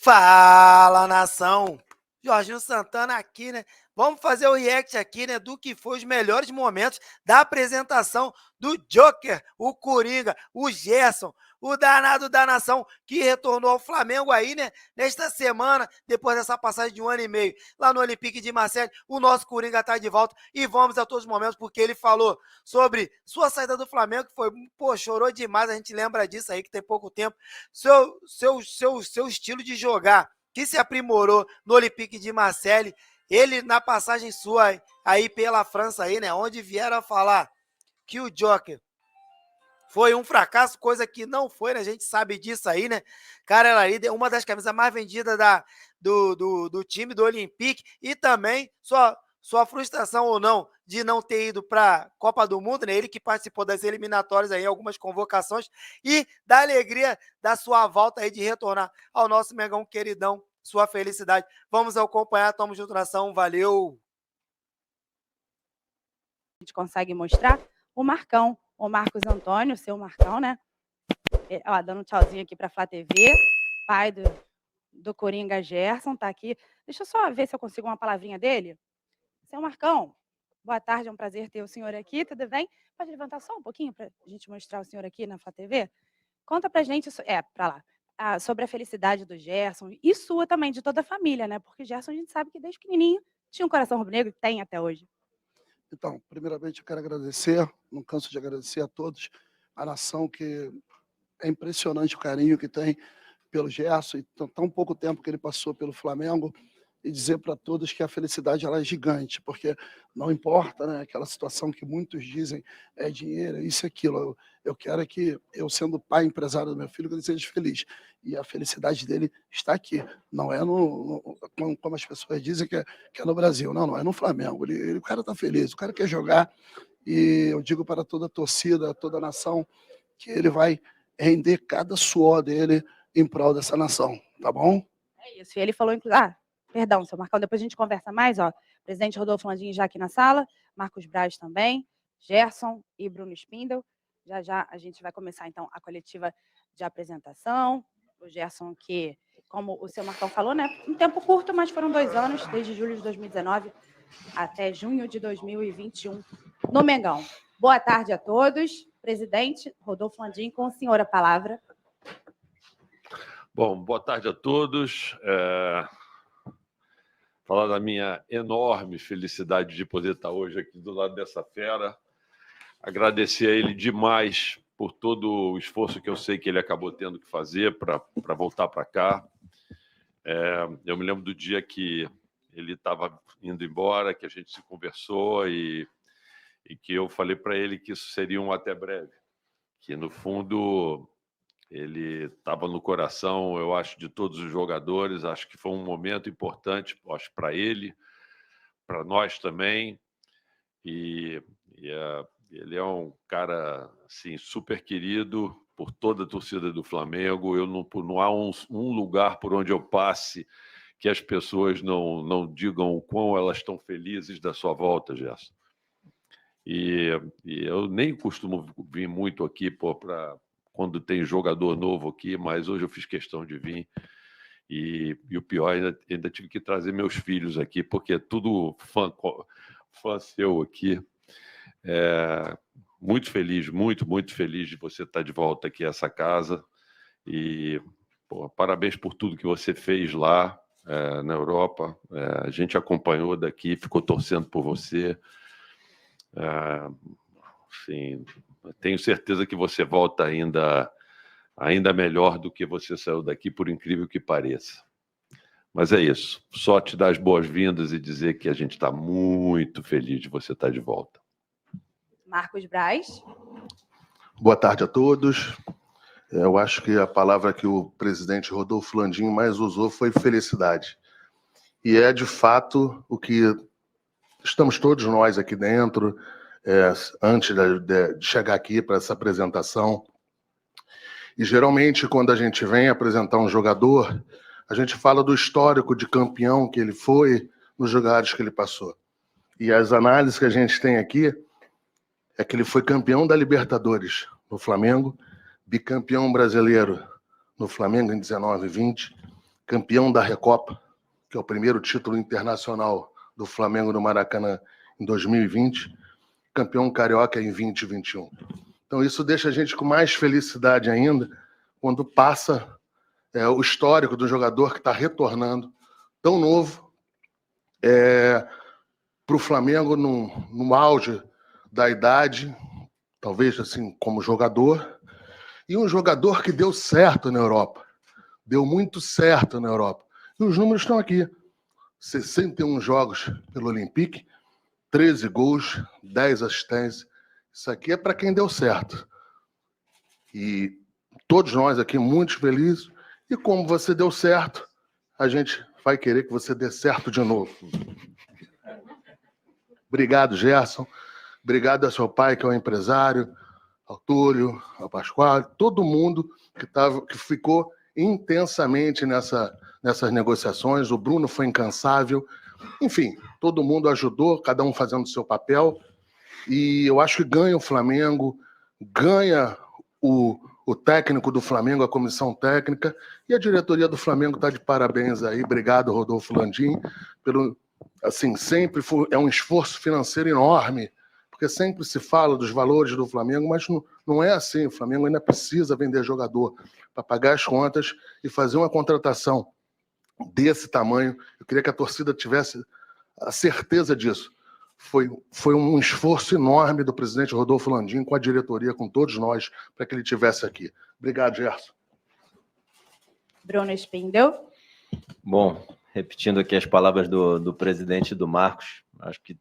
Fala, nação! Jorginho Santana aqui, né? Vamos fazer o react aqui, né, do que foi os melhores momentos da apresentação do Joker, o Coringa, o Gerson, o danado da nação, que retornou ao Flamengo aí, né, nesta semana, depois dessa passagem de 1 ano e meio, lá no Olympique de Marseille. O nosso Coringa tá de volta e vamos a todos os momentos, porque ele falou sobre sua saída do Flamengo, que foi, pô, chorou demais, a gente lembra disso aí, que tem pouco tempo, seu estilo de jogar, que se aprimorou no Olympique de Marseille. Ele, na passagem sua aí pela França, aí, né, onde vieram a falar que o Joker foi um fracasso, coisa que não foi, né? A gente sabe disso aí, né? Cara, ela aí, uma das camisas mais vendidas do time do Olympique, e também sua frustração ou não de não ter ido para a Copa do Mundo, né? Ele que participou das eliminatórias aí, algumas convocações, e da alegria da sua volta aí de retornar ao nosso Mengão queridão, sua felicidade. Vamos acompanhar, tamo junto, nação, valeu! A gente consegue mostrar o Marcão, o Marcos Antônio, seu Marcão, né? Ó, dando um tchauzinho aqui para a Flá TV, pai do Coringa Gerson, tá aqui. Deixa eu só ver se eu consigo uma palavrinha dele. Seu Marcão, boa tarde, é um prazer ter o senhor aqui, tudo bem? Pode levantar só um pouquinho para a gente mostrar o senhor aqui na Flá TV? Conta pra gente, para lá, sobre a felicidade do Gerson e sua também, de toda a família, né? Porque Gerson a gente sabe que desde pequenininho tinha um coração rubro-negro, tem até hoje. Então, primeiramente eu quero agradecer, não canso de agradecer a todos, a nação, que é impressionante o carinho que tem pelo Gerson, e tão pouco tempo que ele passou pelo Flamengo, e dizer para todos que a felicidade ela é gigante, porque não importa, né, aquela situação que muitos dizem é dinheiro, isso e aquilo. Eu quero que eu, sendo pai empresário do meu filho, que ele seja feliz. E a felicidade dele está aqui. Não é como as pessoas dizem que é no Brasil. Não é no Flamengo. O cara está feliz, o cara quer jogar. E eu digo para toda a torcida, toda a nação, que ele vai render cada suor dele em prol dessa nação, tá bom? É isso. E ele falou, perdão, seu Marcão, depois a gente conversa mais, ó. Presidente Rodolfo Landim já aqui na sala, Marcos Braz também, Gerson e Bruno Spindel. Já já a gente vai começar, então, a coletiva de apresentação. O Gerson, que, como o seu Marcão falou, né, um tempo curto, mas foram 2 anos, desde julho de 2019 até junho de 2021, no Mengão. Boa tarde a todos. Presidente Rodolfo Landim, com o senhor a palavra. Bom, boa tarde a todos. Falar da minha enorme felicidade de poder estar hoje aqui do lado dessa fera. Agradecer a ele demais por todo o esforço que eu sei que ele acabou tendo que fazer para voltar para cá. Eu me lembro do dia que ele estava indo embora, que a gente se conversou e que eu falei para ele que isso seria um até breve, que no fundo ele estava no coração, eu acho, de todos os jogadores. Acho que foi um momento importante, acho, para ele, para nós também. E ele é um cara assim, super querido por toda a torcida do Flamengo. Não há um lugar por onde eu passe que as pessoas não digam o quão elas estão felizes da sua volta, Gerson. E eu nem costumo vir muito aqui para quando tem jogador novo aqui, mas hoje eu fiz questão de vir. E o pior, ainda tive que trazer meus filhos aqui, porque é tudo fã seu aqui. Muito feliz, muito feliz de você estar de volta aqui a essa casa. E parabéns por tudo que você fez lá na Europa. A gente acompanhou daqui, ficou torcendo por você. Sim, tenho certeza que você volta ainda melhor do que você saiu daqui, por incrível que pareça. Mas é isso, só te dar as boas-vindas e dizer que a gente está muito feliz de você estar de volta. Marcos Braz. Boa tarde a todos. Eu acho que a palavra que o presidente Rodolfo Landim mais usou foi felicidade. E é, de fato, o que estamos todos nós aqui dentro, antes de chegar aqui para essa apresentação. E, geralmente, quando a gente vem apresentar um jogador, a gente fala do histórico de campeão que ele foi, nos lugares que ele passou. E as análises que a gente tem aqui é que ele foi campeão da Libertadores no Flamengo, bicampeão brasileiro no Flamengo em 19 e 20, campeão da Recopa, que é o primeiro título internacional do Flamengo no Maracanã em 2020, campeão carioca em 2021. Então isso deixa a gente com mais felicidade ainda quando passa o histórico do jogador que está retornando tão novo para o Flamengo no auge da idade, talvez assim como jogador, e um jogador que deu certo na Europa, deu muito certo na Europa. E os números estão aqui: 61 jogos pelo Olympique, 13 gols, 10 assistências. Isso aqui é para quem deu certo. E todos nós aqui muito felizes. E como você deu certo, a gente vai querer que você dê certo de novo. Obrigado, Gerson. Obrigado ao seu pai, que é um empresário, ao Túlio, ao Pascoal, todo mundo que ficou intensamente nessas negociações. O Bruno foi incansável. Enfim, todo mundo ajudou, cada um fazendo o seu papel. E eu acho que ganha o Flamengo, ganha o técnico do Flamengo, a comissão técnica, e a diretoria do Flamengo está de parabéns aí. Obrigado, Rodolfo Landim, pelo... Assim, sempre é um esforço financeiro enorme, porque sempre se fala dos valores do Flamengo, mas não é assim. O Flamengo ainda precisa vender jogador para pagar as contas e fazer uma contratação desse tamanho. Eu queria que a torcida tivesse a certeza disso. Foi um esforço enorme do presidente Rodolfo Landim com a diretoria, com todos nós, para que ele estivesse aqui. Obrigado, Gerson. Bruno Spindel. Bom, repetindo aqui as palavras do presidente e do Marcos, acho que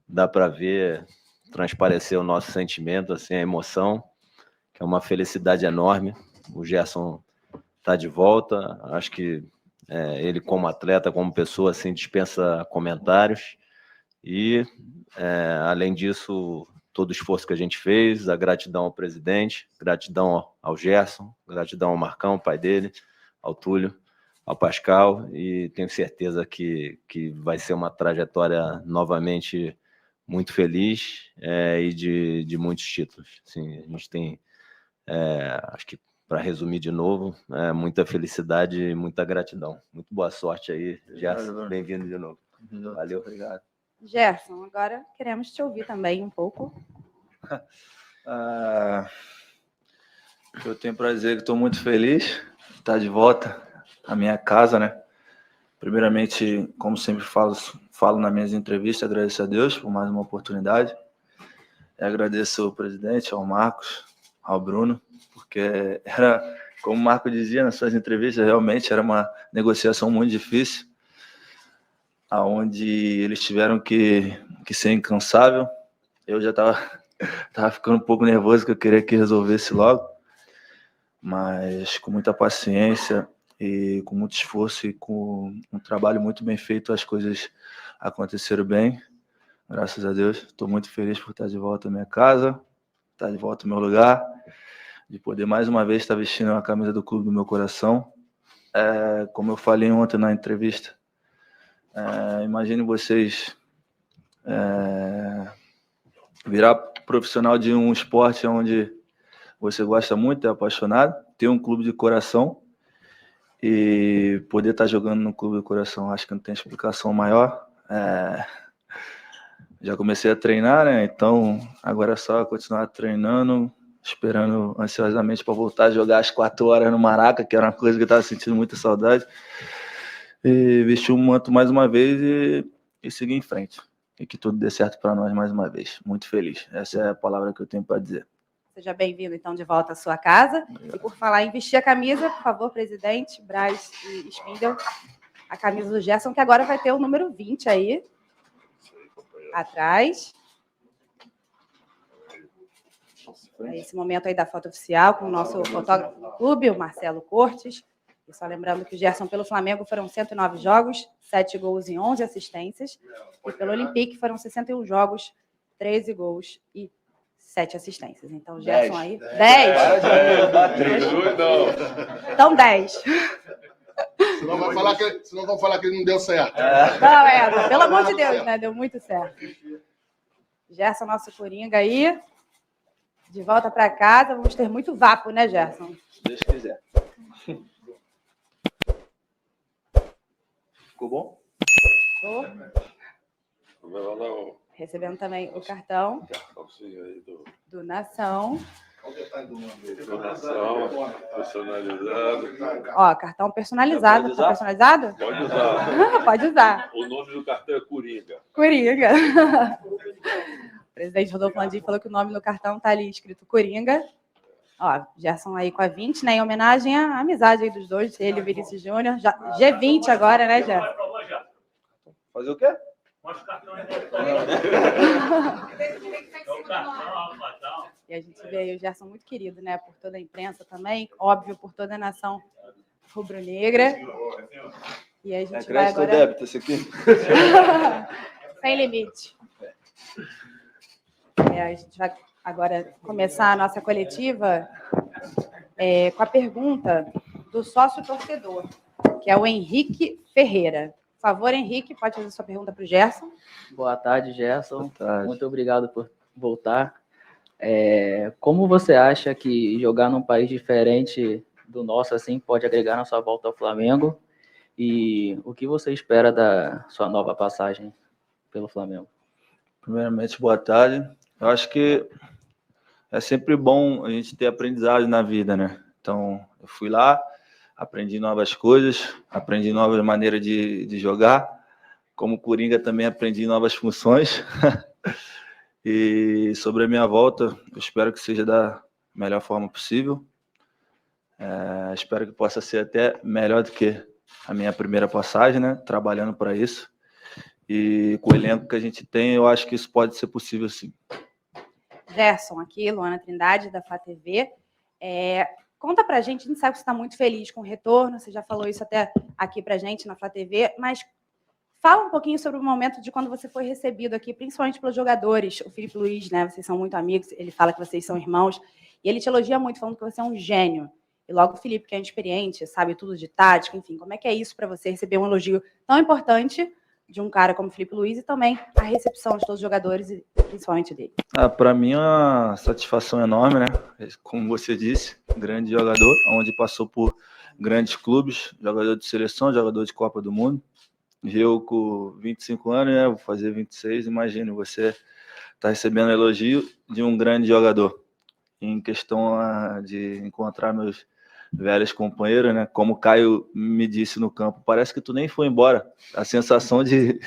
dá para ver, transparecer o nosso sentimento, assim, a emoção, que é uma felicidade enorme. O Gerson está de volta, acho que ele como atleta, como pessoa, assim, dispensa comentários. E, além disso, todo o esforço que a gente fez, a gratidão ao presidente, gratidão ao Gerson, gratidão ao Marcão, pai dele, ao Túlio, ao Pascal, e tenho certeza que vai ser uma trajetória novamente muito feliz e de muitos títulos. Assim, a gente tem, acho que, para resumir de novo, muita felicidade e muita gratidão. Muito boa sorte aí, Gerson. Bem-vindo de novo. Valeu, obrigado. Gerson, agora queremos te ouvir também um pouco. Eu tenho prazer, que estou muito feliz de estar de volta à minha casa, né? Primeiramente, como sempre falo nas minhas entrevistas, agradeço a Deus por mais uma oportunidade. E agradeço ao presidente, ao Marcos, ao Bruno, porque era, como o Marco dizia nas suas entrevistas, realmente era uma negociação muito difícil, onde eles tiveram que ser incansável. Eu já estava ficando um pouco nervoso, que eu queria que resolvesse logo, mas com muita paciência e com muito esforço e com um trabalho muito bem feito, as coisas aconteceram bem, graças a Deus. Estou muito feliz por estar de volta à minha casa, estar de volta ao meu lugar, de poder mais uma vez estar vestindo a camisa do clube do meu coração. Como eu falei ontem na entrevista, imagine vocês virar profissional de um esporte onde você gosta muito, é apaixonado, ter um clube de coração e poder estar jogando no clube do coração. Acho que não tem explicação maior. Já comecei a treinar, né? Então agora é só continuar treinando, esperando ansiosamente para voltar a jogar às 4 horas no Maraca, que era uma coisa que eu estava sentindo muita saudade. E vestir o manto mais uma vez e seguir em frente. E que tudo dê certo para nós mais uma vez. Muito feliz. Essa é a palavra que eu tenho para dizer. Seja bem-vindo, então, de volta à sua casa. E por falar em vestir a camisa, por favor, presidente, Braz e Spindel, a camisa do Gerson, que agora vai ter o número 20 aí, atrás. Esse momento aí da foto oficial com o nosso fotógrafo do clube, o Marcelo Cortes. E só lembrando que o Gerson pelo Flamengo foram 109 jogos, 7 gols e 11 assistências. E pelo Olympique foram 61 jogos, 13 gols e 7 assistências. Então, o Gerson aí... 10! Então, 10. Senão vão falar que ele não deu certo. Não, pelo amor de Deus, né? Deu muito certo. Gerson, nosso coringa aí. De volta para casa. Vamos ter muito vapo, né, Gerson? Se Deus quiser. Ficou bom? Oh, Vai lá o recebendo também o cartão cartãozinho aí do Nação. do Nação, personalizado. Ó, cartão personalizado. Tá personalizado? Pode usar. Pode usar. O nome do cartão é Coringa. Coringa. O presidente Rodolfo Landim falou que o nome no cartão tá ali escrito Coringa. Ó, Gerson aí com a 20, né? Em homenagem à amizade aí dos dois, ele e o Vinícius Júnior. G20 agora, né, Gerson? Fazer o quê? Mostra o cartão aí. E a gente vê aí o Gerson muito querido, né? Por toda a imprensa também, óbvio, por toda a nação rubro-negra. E a gente vai crédito ou agora... débito esse aqui? Sem limite. A gente vai agora começar a nossa coletiva com a pergunta do sócio-torcedor, que é o Henrique Ferreira. Por favor, Henrique, pode fazer sua pergunta para o Gerson. Boa tarde, Gerson. Boa tarde. Muito obrigado por voltar. Como você acha que jogar num país diferente do nosso assim pode agregar na sua volta ao Flamengo? E o que você espera da sua nova passagem pelo Flamengo? Primeiramente, boa tarde. Eu acho que é sempre bom a gente ter aprendizado na vida, né? Então, eu fui lá, aprendi novas coisas, aprendi novas maneiras de jogar. Como Coringa, também aprendi novas funções. E sobre a minha volta, eu espero que seja da melhor forma possível. Espero que possa ser até melhor do que a minha primeira passagem, né? Trabalhando para isso. E com o elenco que a gente tem, eu acho que isso pode ser possível, sim. Gerson, aqui, Luana Trindade, da Flá TV. Conta pra gente, a gente sabe que você está muito feliz com o retorno, você já falou isso até aqui pra gente na Flá TV, mas fala um pouquinho sobre o momento de quando você foi recebido aqui, principalmente pelos jogadores. O Felipe Luiz, né? Vocês são muito amigos, ele fala que vocês são irmãos, e ele te elogia muito, falando que você é um gênio. E logo o Felipe, que é experiente, sabe tudo de tática, enfim, como é que é isso para você receber um elogio tão importante de um cara como o Felipe Luiz e também a recepção de todos os jogadores e principalmente dele? Para mim é uma satisfação enorme, né? Como você disse, grande jogador, onde passou por grandes clubes, jogador de seleção, jogador de Copa do Mundo. Eu com 25 anos, né? Vou fazer 26, imagine, você está recebendo elogio de um grande jogador. Em questão de encontrar meus velhos companheiros, né? Como o Caio me disse no campo, parece que tu nem foi embora. A sensação de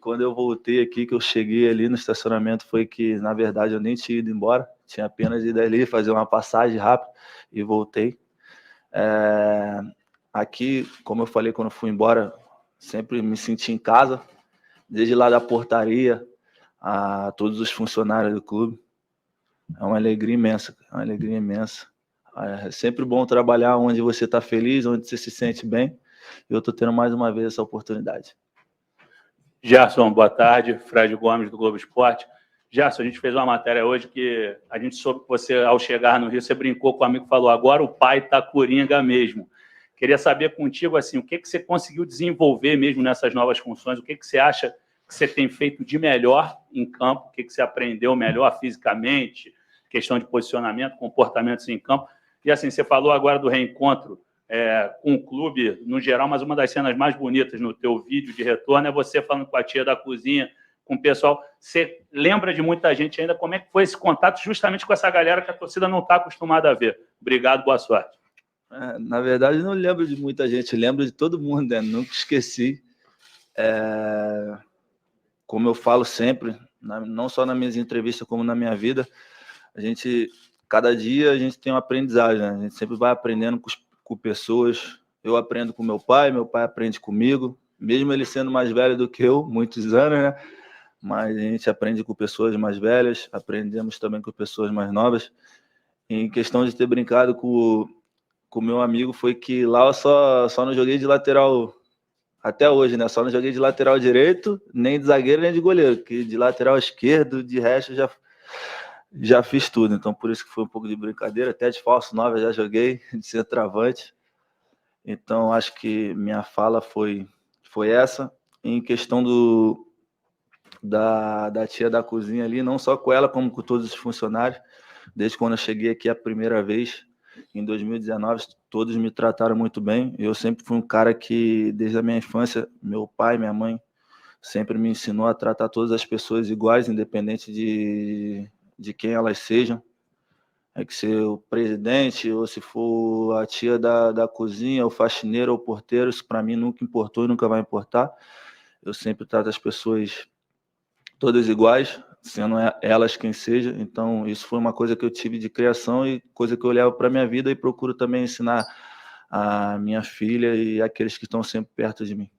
quando eu voltei aqui, que eu cheguei ali no estacionamento, foi que, na verdade, eu nem tinha ido embora. Tinha apenas ido ali fazer uma passagem rápida e voltei. Aqui, como eu falei quando eu fui embora, sempre me senti em casa, desde lá da portaria a todos os funcionários do clube. É uma alegria imensa, É sempre bom trabalhar onde você está feliz, onde você se sente bem. E eu estou tendo mais uma vez essa oportunidade. Gerson, boa tarde. Fred Gomes, do Globo Esporte. Gerson, a gente fez uma matéria hoje que a gente soube que você, ao chegar no Rio, você brincou com o amigo e falou: agora o pai está Coringa mesmo. Queria saber contigo, assim, o que você conseguiu desenvolver mesmo nessas novas funções? O que você acha que você tem feito de melhor em campo? O que você aprendeu melhor fisicamente? Questão de posicionamento, comportamentos em campo. E assim, você falou agora do reencontro com o clube no geral, mas uma das cenas mais bonitas no teu vídeo de retorno é você falando com a tia da cozinha, com o pessoal. Você lembra de muita gente ainda? Como é que foi esse contato justamente com essa galera que a torcida não está acostumada a ver? Obrigado, boa sorte. Na verdade, não lembro de muita gente, lembro de todo mundo, né? Nunca esqueci. Como eu falo sempre, não só nas minhas entrevistas, como na minha vida, cada dia a gente tem um aprendizagem, né? A gente sempre vai aprendendo com pessoas. Eu aprendo com meu pai aprende comigo, mesmo ele sendo mais velho do que eu, muitos anos, né? Mas a gente aprende com pessoas mais velhas, aprendemos também com pessoas mais novas. Em questão de ter brincado com o meu amigo, foi que lá eu só não joguei de lateral até hoje, né? Só não joguei de lateral direito, nem de zagueiro, nem de goleiro, que de lateral esquerdo, de resto, já fiz tudo. Então, por isso que foi um pouco de brincadeira. Até de falso 9 eu já joguei, de centroavante. Então, acho que minha fala foi essa. Em questão da tia da cozinha ali, não só com ela, como com todos os funcionários. Desde quando eu cheguei aqui a primeira vez, Em 2019, todos me trataram muito bem. Eu sempre fui um cara que, desde a minha infância, meu pai, minha mãe, sempre me ensinou a tratar todas as pessoas iguais, independente de quem elas sejam. É que ser o presidente, ou se for a tia da cozinha, o faxineiro ou o porteiro, isso para mim nunca importou e nunca vai importar. Eu sempre trato as pessoas todas iguais, sendo elas quem seja. Então, isso foi uma coisa que eu tive de criação e coisa que eu levo para a minha vida e procuro também ensinar a minha filha e aqueles que estão sempre perto de mim.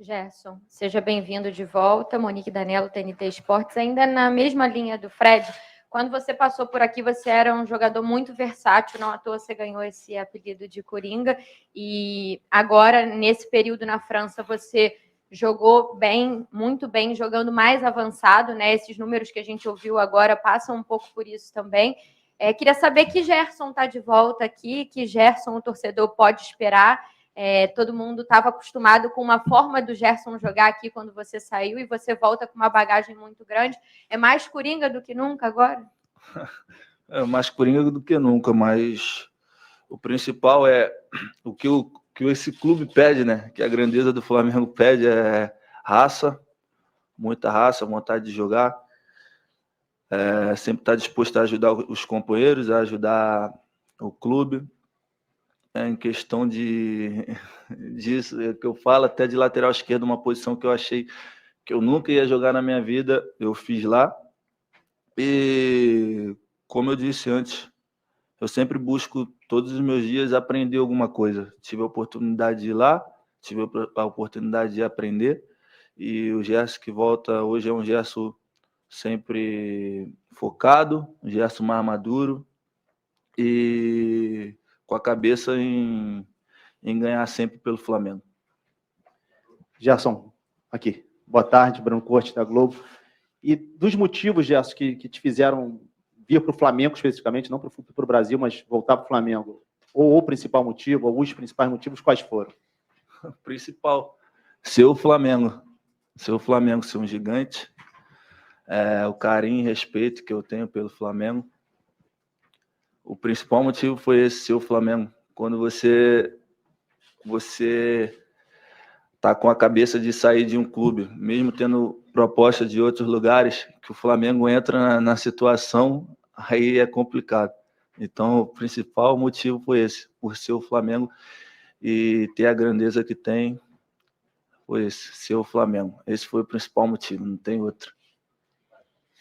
Gerson, seja bem-vindo de volta. Monique Danello, TNT Esportes. Ainda na mesma linha do Fred, quando você passou por aqui, você era um jogador muito versátil, não à toa você ganhou esse apelido de Coringa. E agora, nesse período na França, você jogou bem, muito bem, jogando mais avançado, né? Esses números que a gente ouviu agora passam um pouco por isso também. Queria saber que Gerson está de volta aqui, que Gerson o torcedor pode esperar. Todo mundo estava acostumado com uma forma do Gerson jogar aqui quando você saiu e você volta com uma bagagem muito grande. É mais Coringa do que nunca agora? É mais Coringa do que nunca, mas o principal é o que esse clube pede, né? Que a grandeza do Flamengo pede é raça, muita raça, vontade de jogar. Sempre está disposto a ajudar os companheiros, a ajudar o clube. Em questão disso, que eu falo até de lateral esquerdo, uma posição que eu achei que eu nunca ia jogar na minha vida, eu fiz lá. E, como eu disse antes, eu sempre busco todos os meus dias aprender alguma coisa. Tive a oportunidade de ir lá, tive a oportunidade de aprender, e o Gerson que volta hoje é um Gerson sempre focado, um Gerson mais maduro e com a cabeça em ganhar sempre pelo Flamengo. Gerson, aqui. Boa tarde, Bruno Corte, da Globo. E dos motivos, Gerson, que te fizeram vir para o Flamengo especificamente, não para o Brasil, mas voltar para o Flamengo, ou o principal motivo, ou os principais motivos, quais foram? O principal, ser o Flamengo. Ser o Flamengo, ser um gigante. O carinho e respeito que eu tenho pelo Flamengo. O principal motivo foi esse, ser o Flamengo. Quando você tá com a cabeça de sair de um clube, mesmo tendo proposta de outros lugares, que o Flamengo entra na situação, aí é complicado. Então, o principal motivo foi esse, por ser o Flamengo e ter a grandeza que tem, foi esse, ser o Flamengo. Esse foi o principal motivo, não tem outro.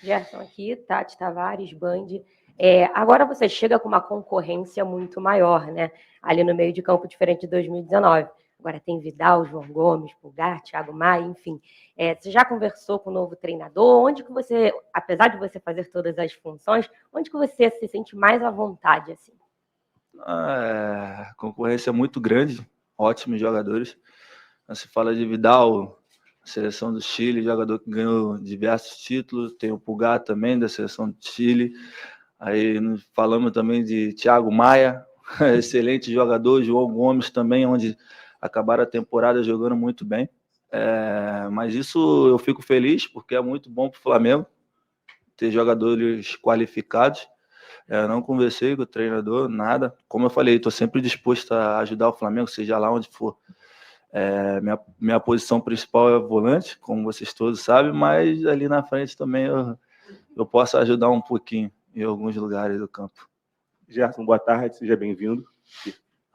Gerson aqui, Tati Tavares, Band. Agora você chega com uma concorrência muito maior, né? Ali no meio de campo, diferente de 2019. Agora tem Vidal, João Gomes, Pulgar, Thiago Maia, enfim. Você já conversou com o novo treinador? Onde que você, apesar de você fazer todas as funções, onde que você se sente mais à vontade, assim? Concorrência muito grande, ótimos jogadores. Se fala de Vidal, seleção do Chile, jogador que ganhou diversos títulos. Tem o Pulgar também, da seleção do Chile. Aí falamos também de Thiago Maia, excelente jogador. João Gomes também, onde acabaram a temporada jogando muito bem. Mas isso eu fico feliz, porque é muito bom para o Flamengo ter jogadores qualificados. Não conversei com o treinador, nada. Como eu falei, estou sempre disposto a ajudar o Flamengo, seja lá onde for. Minha posição principal é volante, como vocês todos sabem, mas ali na frente também eu posso ajudar um pouquinho em alguns lugares do campo. Gerson, boa tarde, seja bem-vindo.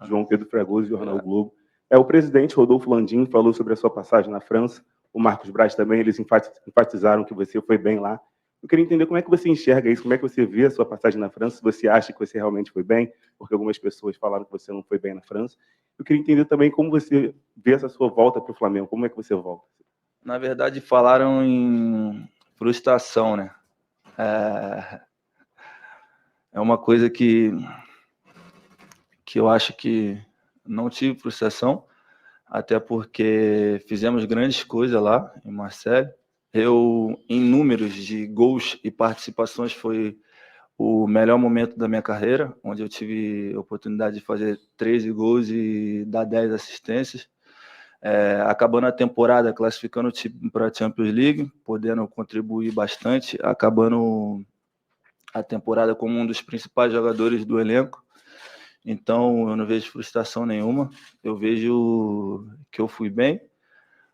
João Pedro Fragoso, Jornal Globo. O presidente Rodolfo Landim falou sobre a sua passagem na França, o Marcos Braz também, eles enfatizaram que você foi bem lá. Eu queria entender como é que você enxerga isso, como é que você vê a sua passagem na França, se você acha que você realmente foi bem, porque algumas pessoas falaram que você não foi bem na França. Eu queria entender também como você vê essa sua volta para o Flamengo, como é que você volta? Na verdade, falaram em frustração, né? É uma coisa que eu acho que não tive frustração, até porque fizemos grandes coisas lá em Marseille. Em números de gols e participações, foi o melhor momento da minha carreira, onde eu tive a oportunidade de fazer 13 gols e dar 10 assistências. Acabando a temporada, classificando o time para a Champions League, podendo contribuir bastante, acabando a temporada como um dos principais jogadores do elenco. Então, eu não vejo frustração nenhuma. Eu vejo que eu fui bem,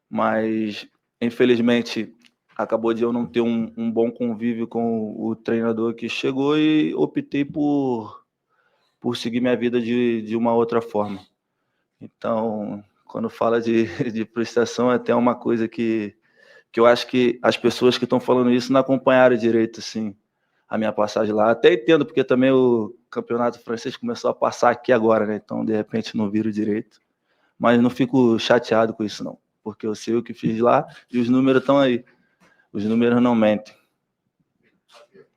mas, infelizmente, acabou de eu não ter um bom convívio com o treinador que chegou e optei por seguir minha vida de uma outra forma. Então, quando fala de frustração, é até uma coisa que eu acho que as pessoas que estão falando isso não acompanharam direito, assim, a minha passagem lá. Até entendo, porque também o campeonato francês começou a passar aqui agora, né? Então, de repente, não viro direito. Mas não fico chateado com isso, não. Porque eu sei o que fiz lá e os números estão aí. Os números não mentem.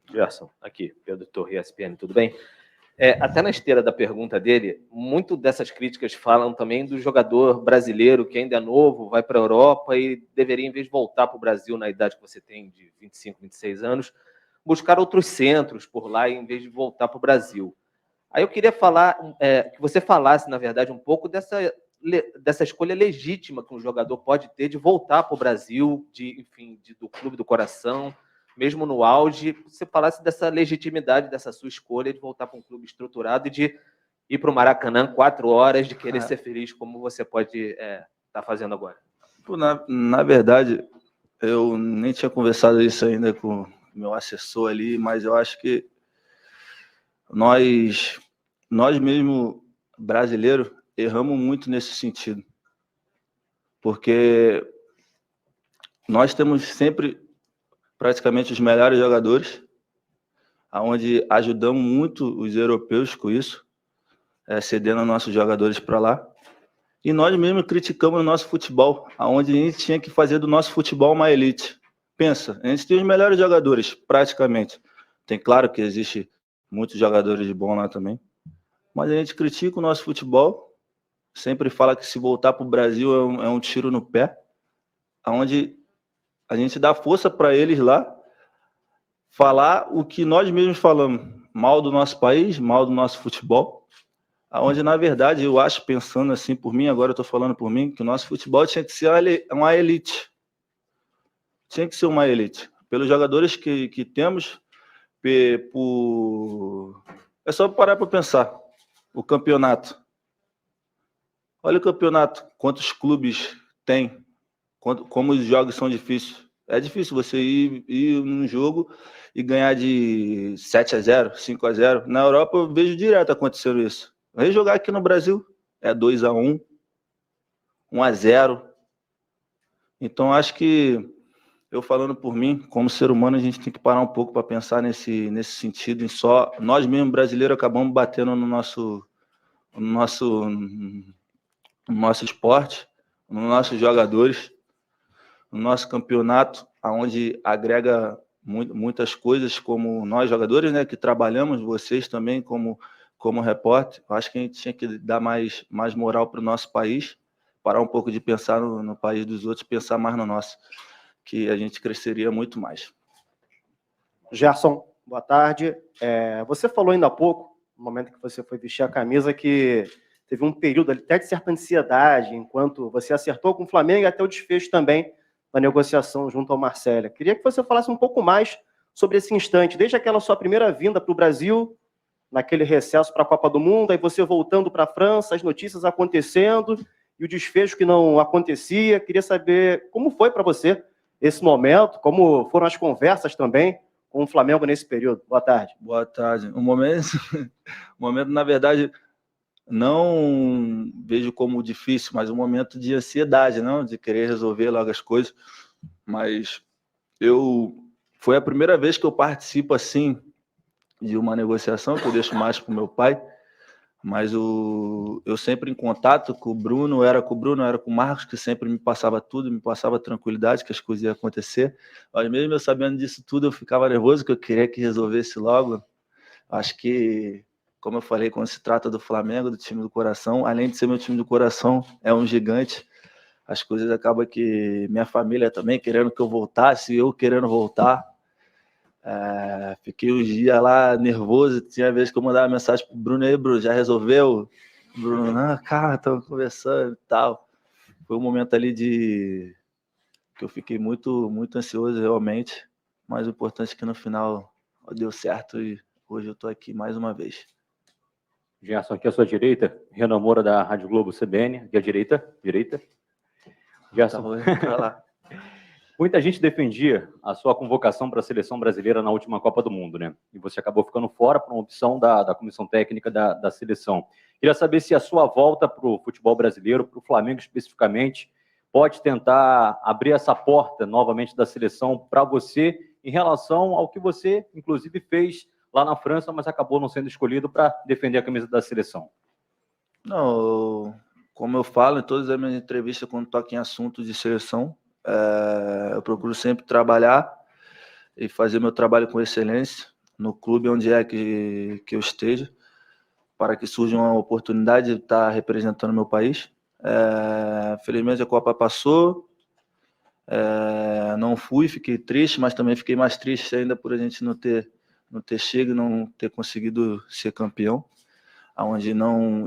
Gerson, aqui, Pedro Torre, ESPN, tudo bem? Até na esteira da pergunta dele, muito dessas críticas falam também do jogador brasileiro que ainda é novo, vai para a Europa e deveria, em vez de voltar para o Brasil na idade que você tem, de 25, 26 anos, buscar outros centros por lá em vez de voltar para o Brasil. Aí eu queria falar, que você falasse, na verdade, um pouco dessa escolha legítima que um jogador pode ter de voltar para o Brasil, do clube do coração, mesmo no auge, você falasse dessa legitimidade, dessa sua escolha de voltar para um clube estruturado e de ir para o Maracanã 4 horas, de querer ser feliz, como você pode estar fazendo agora. Na verdade, eu nem tinha conversado isso ainda com o meu assessor ali, mas eu acho que nós mesmo, brasileiros, erramos muito nesse sentido. Porque nós temos sempre praticamente os melhores jogadores, onde ajudamos muito os europeus com isso, cedendo nossos jogadores para lá. E nós mesmos criticamos o nosso futebol, onde a gente tinha que fazer do nosso futebol uma elite. Pensa, a gente tem os melhores jogadores, praticamente. Tem claro que existe muitos jogadores bons lá também, mas a gente critica o nosso futebol, sempre fala que se voltar para o Brasil é um tiro no pé, onde a gente dá força para eles lá, falar o que nós mesmos falamos, mal do nosso país, mal do nosso futebol, onde, na verdade, eu acho, pensando assim por mim, agora eu estou falando por mim, que o nosso futebol tinha que ser uma elite. Tinha que ser uma elite. Pelos jogadores que temos, é só parar para pensar. O campeonato. Olha o campeonato, quantos clubes tem, como os jogos são difíceis. É difícil você ir num jogo e ganhar de 7-0, 5-0. Na Europa eu vejo direto acontecendo isso. Vem jogar aqui no Brasil, é 2-1, 1-0. Então acho que, eu falando por mim, como ser humano, a gente tem que parar um pouco para pensar nesse sentido. Em só nós mesmos brasileiros acabamos batendo no nosso esporte, nos nossos jogadores, no nosso campeonato, onde agrega muitas coisas, como nós jogadores, né, que trabalhamos, vocês também como repórter. Acho que a gente tinha que dar mais moral para o nosso país, parar um pouco de pensar no país dos outros, pensar mais no nosso, que a gente cresceria muito mais. Gerson, boa tarde. Você falou ainda há pouco, no momento que você foi vestir a camisa, que teve um período até de certa ansiedade, enquanto você acertou com o Flamengo e até o desfecho também da negociação junto ao Marcelo. Queria que você falasse um pouco mais sobre esse instante, desde aquela sua primeira vinda para o Brasil, naquele recesso para a Copa do Mundo, aí você voltando para a França, as notícias acontecendo e o desfecho que não acontecia. Queria saber como foi para você esse momento, como foram as conversas também com o Flamengo nesse período. Boa tarde. Boa tarde. Um momento, na verdade, não vejo como difícil, mas um momento de ansiedade, não, de querer resolver logo as coisas. Mas foi a primeira vez que eu participo assim de uma negociação, que eu deixo mais para o meu pai, mas eu sempre em contato com o Bruno, era com o Marcos, que sempre me passava tudo, me passava tranquilidade que as coisas iam acontecer. Mas mesmo eu sabendo disso tudo, eu ficava nervoso, que eu queria que resolvesse logo. Acho que, como eu falei, quando se trata do Flamengo, do time do coração, além de ser meu time do coração, é um gigante. As coisas acabam que minha família também querendo que eu voltasse, eu querendo voltar. Fiquei uns dias lá nervoso, tinha vezes que eu mandava mensagem pro Bruno, aí, Bruno, já resolveu? Bruno, não, cara, estamos conversando e tal. Foi um momento ali que eu fiquei muito, muito ansioso realmente, mas o importante é que no final deu certo e hoje eu estou aqui mais uma vez. Gerson, aqui à sua direita, Renan Moura, da Rádio Globo CBN, aqui à direita. Gerson, Tá lá. muita gente defendia a sua convocação para a seleção brasileira na última Copa do Mundo, né? E você acabou ficando fora por uma opção da comissão técnica da seleção. Queria saber se a sua volta para o futebol brasileiro, para o Flamengo especificamente, pode tentar abrir essa porta novamente da seleção para você em relação ao que você, inclusive, fez lá na França, mas acabou não sendo escolhido para defender a camisa da seleção. Não, como eu falo em todas as minhas entrevistas, quando toco em assuntos de seleção, eu procuro sempre trabalhar e fazer meu trabalho com excelência no clube onde é que eu esteja, para que surja uma oportunidade de estar representando meu país. Felizmente a Copa passou, não fui, fiquei triste, mas também fiquei mais triste ainda por a gente não ter chego e não ter conseguido ser campeão, onde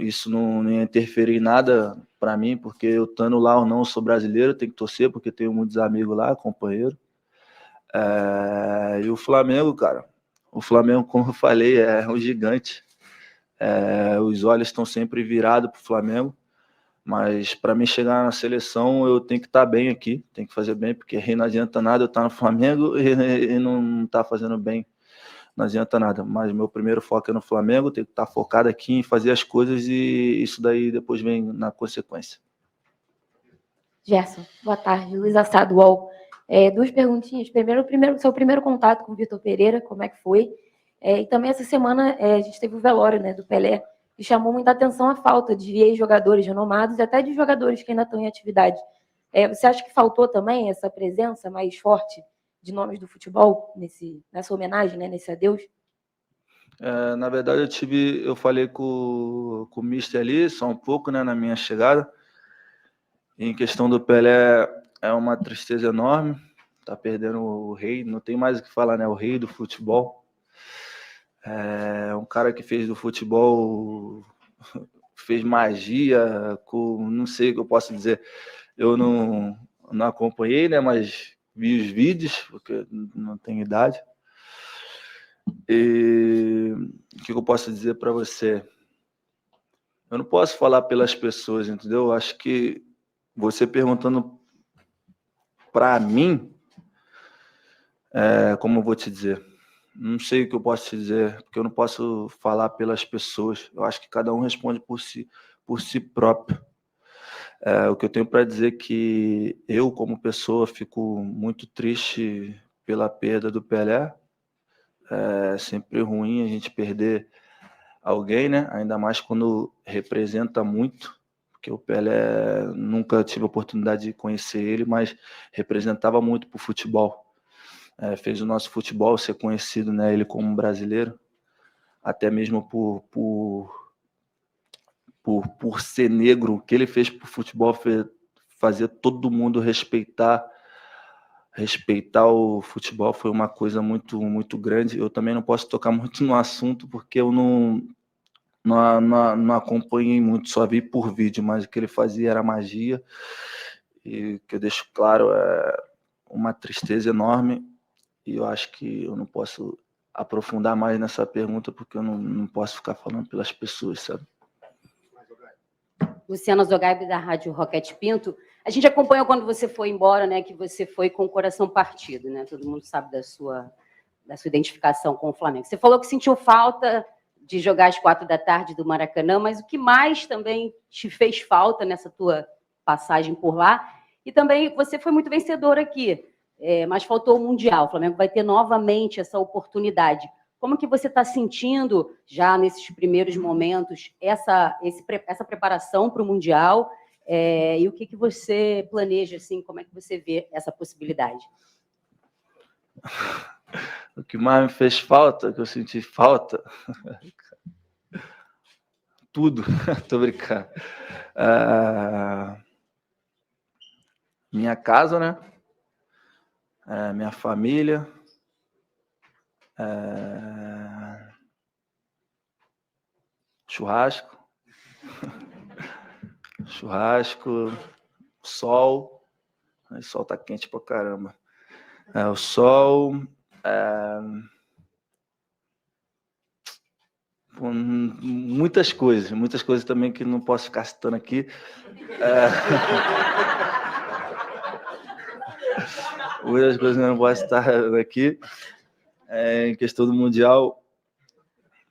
isso não ia interferir em nada para mim, porque eu estando lá ou não, eu sou brasileiro, tenho que torcer, porque tenho muitos amigos lá, companheiro. E o Flamengo, cara, como eu falei, é um gigante. Os olhos estão sempre virados para o Flamengo, mas para mim chegar na seleção eu tenho que estar bem aqui, tenho que fazer bem, porque aí não adianta nada eu estar no Flamengo e não estar fazendo bem, não adianta nada. Mas meu primeiro foco é no Flamengo, tenho que estar focado aqui em fazer as coisas e isso daí depois vem na consequência. Gerson, boa tarde. Luiz Assado, UOL. Duas perguntinhas. Primeiro, seu primeiro contato com o Vitor Pereira, como é que foi? E também essa semana a gente teve o velório, né, do Pelé, e chamou muita atenção a falta de ex-jogadores renomados e até de jogadores que ainda estão em atividade. Você acha que faltou também essa presença mais forte de nomes do futebol nessa homenagem, né, nesse adeus? Na verdade, eu falei com o Mister ali, só um pouco, né, na minha chegada. Em questão do Pelé, é uma tristeza enorme. Tá perdendo o rei, não tem mais o que falar, né? O rei do futebol. Um cara que fez do futebol, fez magia, não sei o que eu posso dizer. Eu não acompanhei, né? Mas vi os vídeos, porque não tenho idade. E o que eu posso dizer para você? Eu não posso falar pelas pessoas, entendeu? Eu acho que você perguntando para mim, como eu vou te dizer? Não sei o que eu posso te dizer, porque eu não posso falar pelas pessoas. Eu acho que cada um responde por si próprio. O que eu tenho para dizer é que eu, como pessoa, fico muito triste pela perda do Pelé. É sempre ruim a gente perder alguém, né? Ainda mais quando representa muito, porque o Pelé, nunca tive a oportunidade de conhecer ele, mas representava muito para o futebol. Fez o nosso futebol ser conhecido, né? Ele como brasileiro, até mesmo por ser negro. O que ele fez para o futebol fazer todo mundo respeitar o futebol foi uma coisa muito, muito grande. Eu também não posso tocar muito no assunto, porque eu não acompanhei muito, só vi por vídeo, mas o que ele fazia era magia, e o que eu deixo claro é uma tristeza enorme, e eu acho que eu não posso aprofundar mais nessa pergunta, porque eu não posso ficar falando pelas pessoas, sabe? Luciana Zogaib, da Rádio Roquete Pinto. A gente acompanhou quando você foi embora, né, que você foi com o coração partido, né? Todo mundo sabe da sua identificação com o Flamengo. Você falou que sentiu falta de jogar às 4h do Maracanã, mas o que mais também te fez falta nessa tua passagem por lá? E também você foi muito vencedor aqui, mas faltou o Mundial. O Flamengo vai ter novamente essa oportunidade. Como que você está sentindo, já nesses primeiros momentos, essa preparação para o Mundial? E o que você planeja, assim, como é que você vê essa possibilidade? O que mais me fez falta, que eu senti falta... Tudo, tô brincando. Minha casa, né? Minha família. Churrasco. Sol. O sol tá quente pra caramba. O sol. Pô, muitas coisas também que não posso ficar citando aqui. Muitas coisas que eu não posso citar aqui. Em questão do Mundial,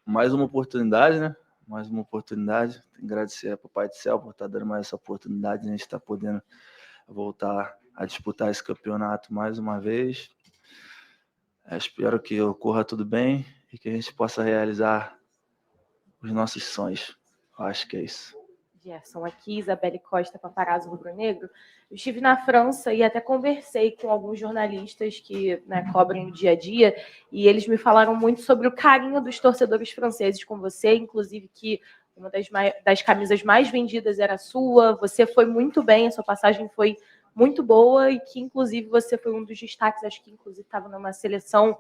mais uma oportunidade, né? Mais uma oportunidade. Tenho que agradecer ao Papai do Céu por estar dando mais essa oportunidade, a gente está podendo voltar a disputar esse campeonato mais uma vez. Espero que ocorra tudo bem e que a gente possa realizar os nossos sonhos. Eu acho que é isso. Gerson, aqui, Isabelle Costa, Paparazzo Rubro-Negro. Eu estive na França e até conversei com alguns jornalistas que, né, cobrem o dia a dia, e eles me falaram muito sobre o carinho dos torcedores franceses com você, inclusive que uma das camisas mais vendidas era a sua, você foi muito bem, a sua passagem foi muito boa, e que, inclusive, você foi um dos destaques, acho que, inclusive, estava numa seleção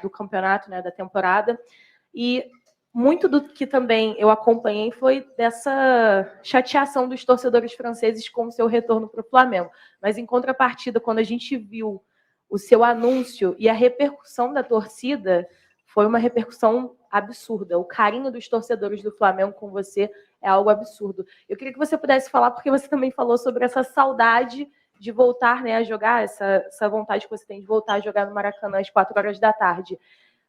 do campeonato, né, da temporada, e muito do que também eu acompanhei foi dessa chateação dos torcedores franceses com o seu retorno para o Flamengo. Mas, em contrapartida, quando a gente viu o seu anúncio e a repercussão da torcida, foi uma repercussão absurda. O carinho dos torcedores do Flamengo com você é algo absurdo. Eu queria que você pudesse falar, porque você também falou sobre essa saudade de voltar, né, a jogar, essa vontade que você tem de voltar a jogar no Maracanã às 4 horas da tarde.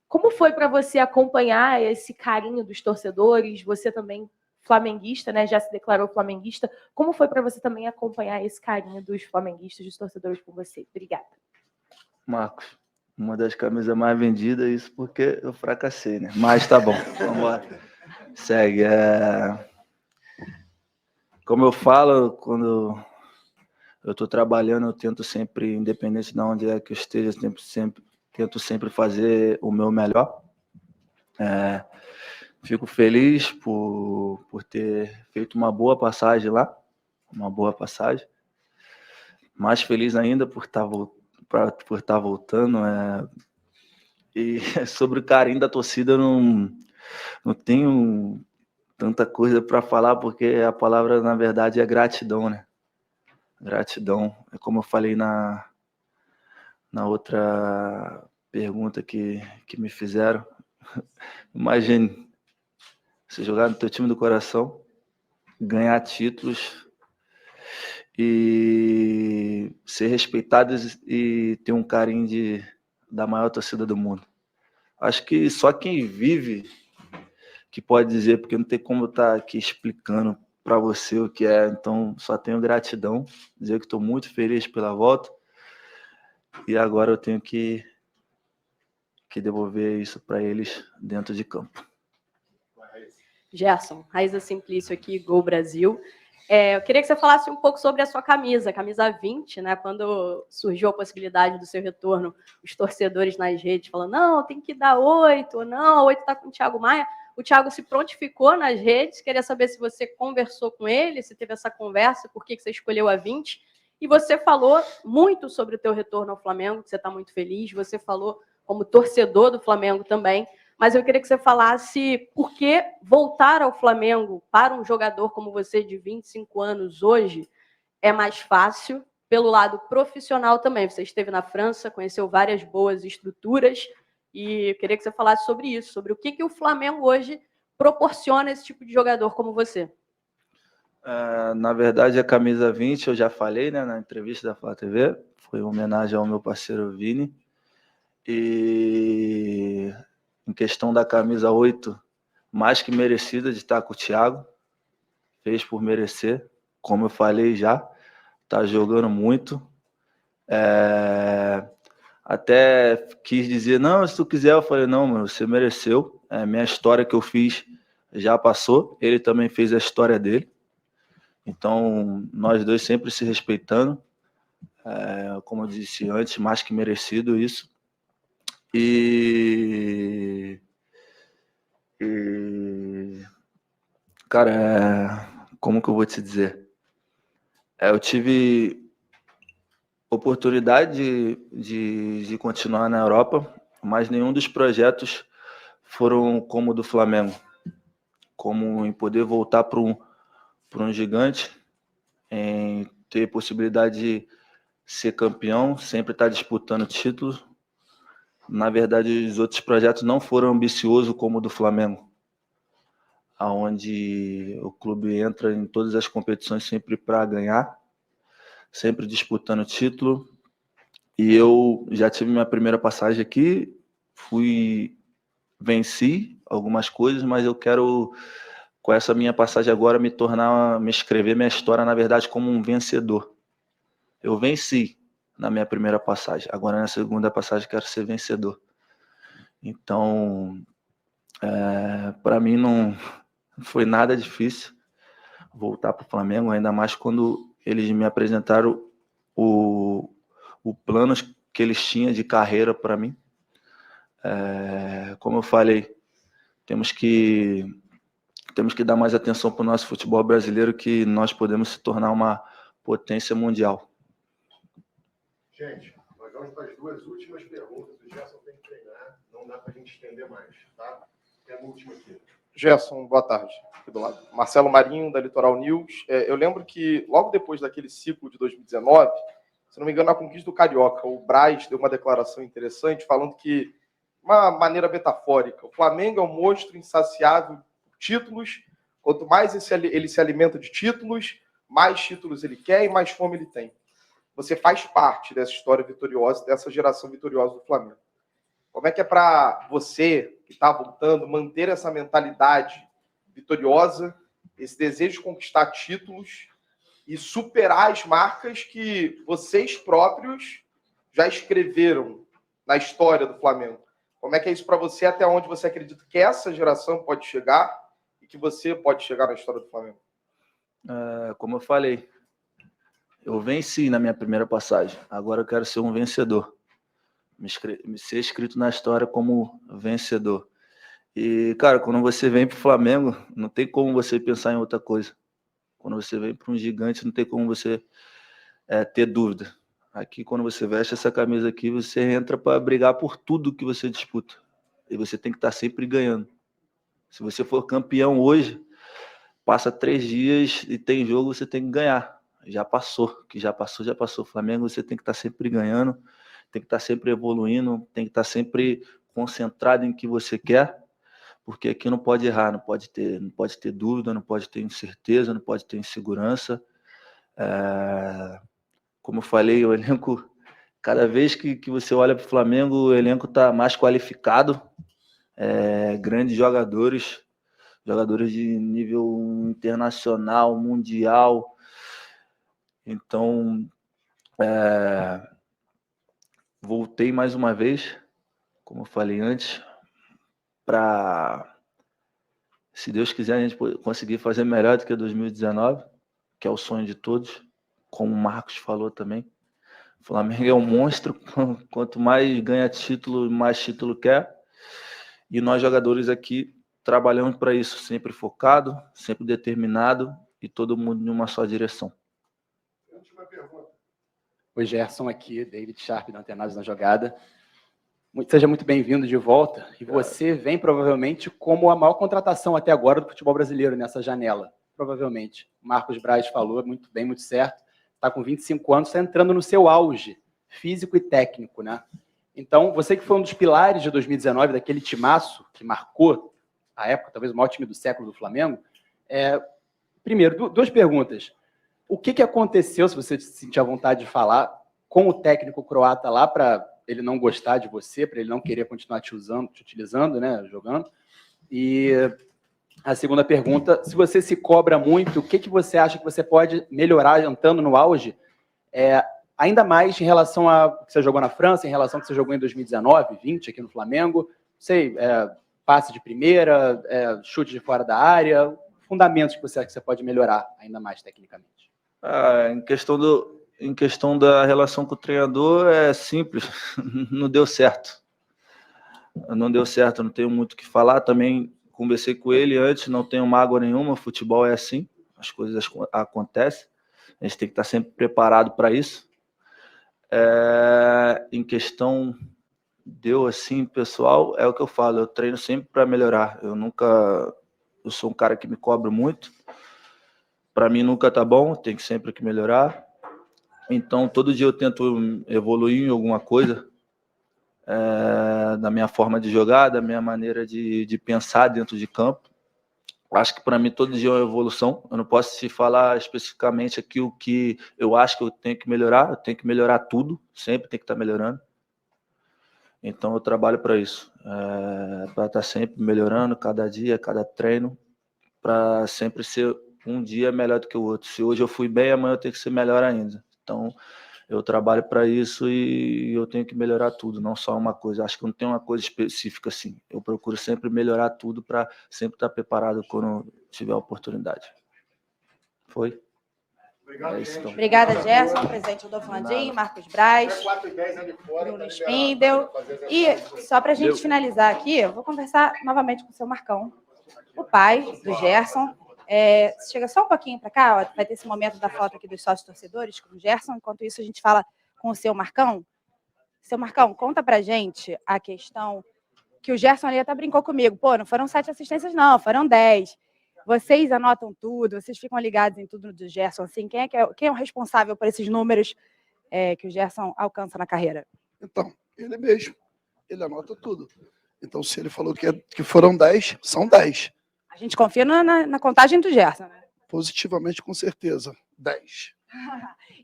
Como foi para você acompanhar esse carinho dos torcedores? Você também flamenguista, né? Já se declarou flamenguista. Como foi para você também acompanhar esse carinho dos flamenguistas, dos torcedores por você? Obrigada. Marcos, uma das camisas mais vendidas, isso porque eu fracassei, né? Mas tá bom, vamos embora. Segue. Como eu falo, quando eu estou trabalhando, eu tento sempre, independente de onde é que eu esteja, tento sempre fazer o meu melhor. Fico feliz por ter feito uma boa passagem lá, mais feliz ainda por estar voltando. E sobre o carinho da torcida, eu não tenho tanta coisa para falar, porque a palavra, na verdade, é gratidão, né? Gratidão. É como eu falei na outra pergunta que me fizeram. Imagine você jogar no teu time do coração, ganhar títulos e ser respeitado e ter um carinho da maior torcida do mundo. Acho que só quem vive que pode dizer, porque não tem como eu estar aqui explicando para você o que é. Então, só tenho gratidão, dizer que estou muito feliz pela volta. E agora eu tenho que devolver isso para eles dentro de campo. Gerson, Raíza Simplício aqui, Gol Brasil. Eu queria que você falasse um pouco sobre a sua camisa 20, né? Quando surgiu a possibilidade do seu retorno, os torcedores nas redes falando, não, tem que dar 8, ou não, a 8 está com o Thiago Maia. O Thiago se prontificou nas redes, queria saber se você conversou com ele, se teve essa conversa, por que você escolheu a 20. E você falou muito sobre o teu retorno ao Flamengo, que você está muito feliz, você falou como torcedor do Flamengo também, mas eu queria que você falasse por que voltar ao Flamengo para um jogador como você de 25 anos hoje é mais fácil, pelo lado profissional também. Você esteve na França, conheceu várias boas estruturas, e eu queria que você falasse sobre isso, sobre o que o Flamengo hoje proporciona a esse tipo de jogador como você. Na verdade, a camisa 20, eu já falei, né, na entrevista da Flá TV, foi uma homenagem ao meu parceiro Vini. E em questão da camisa 8, mais que merecida de estar com o Thiago, fez por merecer, como eu falei já, tá jogando muito. Até quis dizer, não, se tu quiser, eu falei, não, mano, você mereceu. Minha história que eu fiz já passou, ele também fez a história dele. Então, nós dois sempre se respeitando. Como eu disse antes, mais que merecido isso. Cara, como que eu vou te dizer? Eu tive oportunidade de continuar na Europa, mas nenhum dos projetos foram como o do Flamengo, como em poder voltar para um gigante, em ter possibilidade de ser campeão, sempre estar disputando títulos. Na verdade, os outros projetos não foram ambiciosos como o do Flamengo. onde o clube entra em todas as competições sempre para ganhar, sempre disputando título. E eu já tive minha primeira passagem aqui, venci algumas coisas, mas eu quero, com essa minha passagem agora, me escrever minha história, na verdade, como um vencedor. Eu venci na minha primeira passagem, agora na segunda passagem quero ser vencedor. Então, para mim não foi nada difícil voltar para o Flamengo, ainda mais quando eles me apresentaram o plano que eles tinham de carreira para mim. Como eu falei, temos que dar mais atenção para o nosso futebol brasileiro, que nós podemos se tornar uma potência mundial. Gente, nós vamos para as 2 últimas perguntas. O Gerson tem que treinar, não dá para a gente estender mais, tá? É a última aqui. Gerson, boa tarde. Aqui do lado. Marcelo Marinho, da Litoral News. Eu lembro que, logo depois daquele ciclo de 2019, se não me engano, na conquista do Carioca, o Braz deu uma declaração interessante falando que, de uma maneira metafórica, o Flamengo é um monstro insaciável por títulos. Quanto mais ele se alimenta de títulos, mais títulos ele quer e mais fome ele tem. Você faz parte dessa história vitoriosa, dessa geração vitoriosa do Flamengo. Como é que é para você, que está voltando, manter essa mentalidade vitoriosa, esse desejo de conquistar títulos e superar as marcas que vocês próprios já escreveram na história do Flamengo? Como é que é isso para você? Até onde você acredita que essa geração pode chegar e que você pode chegar na história do Flamengo? Como eu falei, eu venci na minha primeira passagem. Agora eu quero ser um vencedor. Ser escrito na história como vencedor. E, cara, quando você vem para o Flamengo, não tem como você pensar em outra coisa. Quando você vem para um gigante, não tem como você ter dúvida. Aqui, quando você veste essa camisa aqui, você entra para brigar por tudo que você disputa. E você tem que estar sempre ganhando. Se você for campeão hoje, passa 3 dias e tem jogo, você tem que ganhar. Já passou. Que já passou, já passou. Flamengo, você tem que estar sempre ganhando, tem que estar sempre evoluindo, tem que estar sempre concentrado em o que você quer, porque aqui não pode errar, não pode ter dúvida, não pode ter incerteza, não pode ter insegurança. Como eu falei, o elenco, cada vez que você olha para o Flamengo, o elenco está mais qualificado, grandes jogadores de nível internacional, mundial. Então, voltei mais uma vez, como eu falei antes, para, se Deus quiser, a gente conseguir fazer melhor do que 2019, que é o sonho de todos, como o Marcos falou também. O Flamengo é um monstro, quanto mais ganha título, mais título quer. E nós, jogadores aqui, trabalhamos para isso, sempre focado, sempre determinado e todo mundo em uma só direção. Última pergunta. Oi, Gerson aqui, David Sharp, da Antenados na Jogada. Seja muito bem-vindo de volta. E você vem, provavelmente, como a maior contratação até agora do futebol brasileiro nessa janela. Provavelmente. Marcos Braz falou, muito bem, muito certo. Está com 25 anos, está entrando no seu auge físico e técnico, né? Então, você que foi um dos pilares de 2019, daquele timaço que marcou a época, talvez o maior time do século do Flamengo. Primeiro, 2 perguntas. O que aconteceu, se você sentir a vontade de falar, com o técnico croata lá, para ele não gostar de você, para ele não querer continuar te utilizando, né, jogando? E a segunda pergunta, se você se cobra muito, o que você acha que você pode melhorar entrando no auge, ainda mais em relação a que você jogou na França, em relação ao que você jogou em 2019, 20 aqui no Flamengo, passe de primeira, chute de fora da área, fundamentos que você acha que você pode melhorar ainda mais tecnicamente? Em questão da relação com o treinador, é simples, não deu certo. Não deu certo, não tenho muito o que falar. Também conversei com ele antes, não tenho mágoa nenhuma, futebol é assim, as coisas acontecem, a gente tem que estar sempre preparado para isso. Em questão deu assim, pessoal, é o que eu falo, eu treino sempre para melhorar. Eu sou um cara que me cobro muito, para mim nunca tá bom, tem que sempre que melhorar. Então, todo dia eu tento evoluir em alguma coisa, da minha forma de jogar, da minha maneira de pensar dentro de campo. Acho que para mim todo dia é uma evolução. Eu não posso te falar especificamente aqui o que eu acho que eu tenho que melhorar. Eu tenho que melhorar tudo, sempre tem que estar melhorando. Então eu trabalho para isso, para estar sempre melhorando, cada dia, cada treino, para sempre ser um dia melhor do que o outro. Se hoje eu fui bem, amanhã eu tenho que ser melhor ainda. Então eu trabalho para isso e eu tenho que melhorar tudo, não só uma coisa. Acho que não tem uma coisa específica assim. Eu procuro sempre melhorar tudo para sempre estar preparado quando tiver a oportunidade. Foi? Obrigado, então. Obrigada, Gerson, presidente Rodolfo Landim, Marcos Braz, Bruno Spindel. E só para a gente finalizar aqui, eu vou conversar novamente com o seu Marcão, o pai do Gerson. Chega só um pouquinho para cá, ó, vai ter esse momento da foto aqui dos sócios torcedores com o Gerson. Enquanto isso, a gente fala com o seu Marcão. Seu Marcão, conta pra gente a questão que o Gerson ali até brincou comigo. Pô, não foram 7 assistências, não, foram 10. Vocês anotam tudo, vocês ficam ligados em tudo do Gerson. Assim, quem é o responsável por esses números que o Gerson alcança na carreira? Então, ele mesmo. Ele anota tudo. Então, se ele falou que foram 10, são 10. A gente confia na contagem do Gerson, né? Positivamente, com certeza. 10.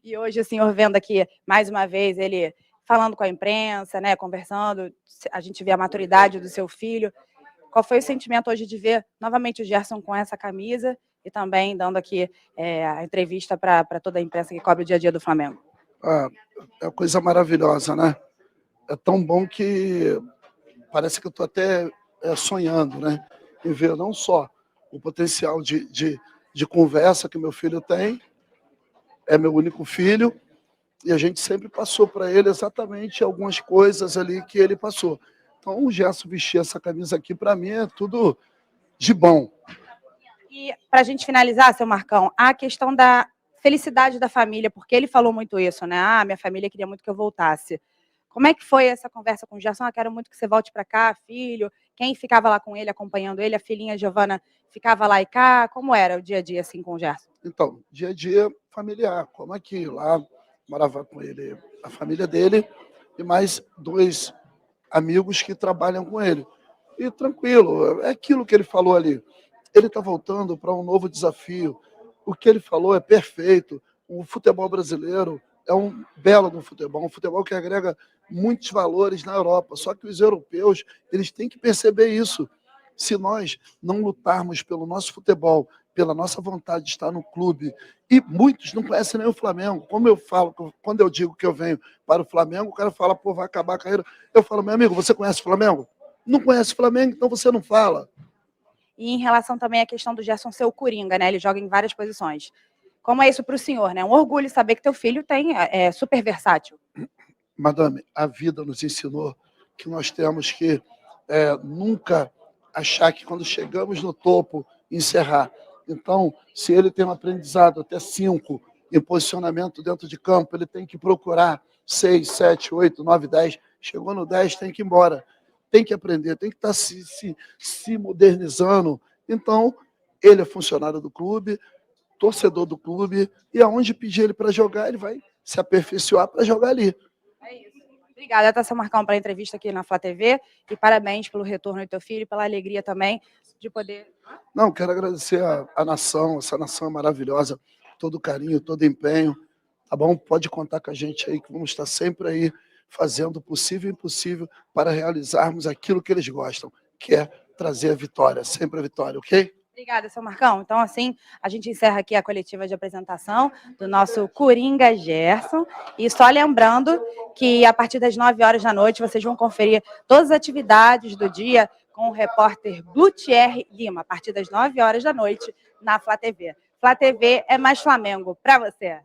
E hoje o senhor vendo aqui, mais uma vez, ele falando com a imprensa, né, conversando, a gente vê a maturidade do seu filho. Qual foi o sentimento hoje de ver novamente o Gerson com essa camisa e também dando aqui a entrevista para toda a imprensa que cobre o dia a dia do Flamengo? É uma coisa maravilhosa, né? É tão bom que parece que eu estou até sonhando, né? Em ver não só o potencial de conversa que meu filho tem, é meu único filho, e a gente sempre passou para ele exatamente algumas coisas ali que ele passou. Então, o Gerson vestir essa camisa aqui, para mim, é tudo de bom. E, para a gente finalizar, seu Marcão, a questão da felicidade da família, porque ele falou muito isso, né? Minha família queria muito que eu voltasse. Como é que foi essa conversa com o Gerson? Quero muito que você volte para cá, filho. Quem ficava lá com ele, acompanhando ele? A filhinha Giovana ficava lá e cá? Como era o dia a dia assim com o Gerson? Então, dia a dia familiar, como aqui. Lá morava com ele a família dele e mais 2 amigos que trabalham com ele. E tranquilo, é aquilo que ele falou ali. Ele está voltando para um novo desafio. O que ele falou é perfeito. O futebol brasileiro é um belo do futebol, um futebol que agrega muitos valores na Europa. Só que os europeus, eles têm que perceber isso. Se nós não lutarmos pelo nosso futebol, pela nossa vontade de estar no clube, e muitos não conhecem nem o Flamengo. Como eu falo, quando eu digo que eu venho para o Flamengo, o cara fala, pô, vai acabar a carreira. Eu falo, meu amigo, você conhece o Flamengo? Não conhece o Flamengo, então você não fala. E em relação também à questão do Gerson ser o Coringa, né? Ele joga em várias posições. Como é isso para o senhor, né? Um orgulho saber que teu filho é super versátil. Madame, a vida nos ensinou que nós temos que nunca achar que quando chegamos no topo, encerrar. Então, se ele tem um aprendizado até 5 em posicionamento dentro de campo, ele tem que procurar 6, 7, 8, 9, 10. Chegou no 10, tem que ir embora. Tem que aprender, tem que estar se modernizando. Então, ele é funcionário do clube, torcedor do clube, e aonde pedir ele para jogar, ele vai se aperfeiçoar para jogar ali. Obrigada, tá, seu Marcão, pela entrevista aqui na Flá TV e parabéns pelo retorno do teu filho, pela alegria também de poder... Não, quero agradecer a nação, essa nação é maravilhosa, todo o carinho, todo o empenho, tá bom? Pode contar com a gente aí, que vamos estar sempre aí fazendo o possível e impossível para realizarmos aquilo que eles gostam, que é trazer a vitória, sempre a vitória, ok? Obrigada, seu Marcão. Então, assim, a gente encerra aqui a coletiva de apresentação do nosso Coringa Gerson. E só lembrando que a partir das 9 horas da noite vocês vão conferir todas as atividades do dia com o repórter Blutier Lima, a partir das 9 horas da noite na Flá TV. Flá TV é mais Flamengo para você.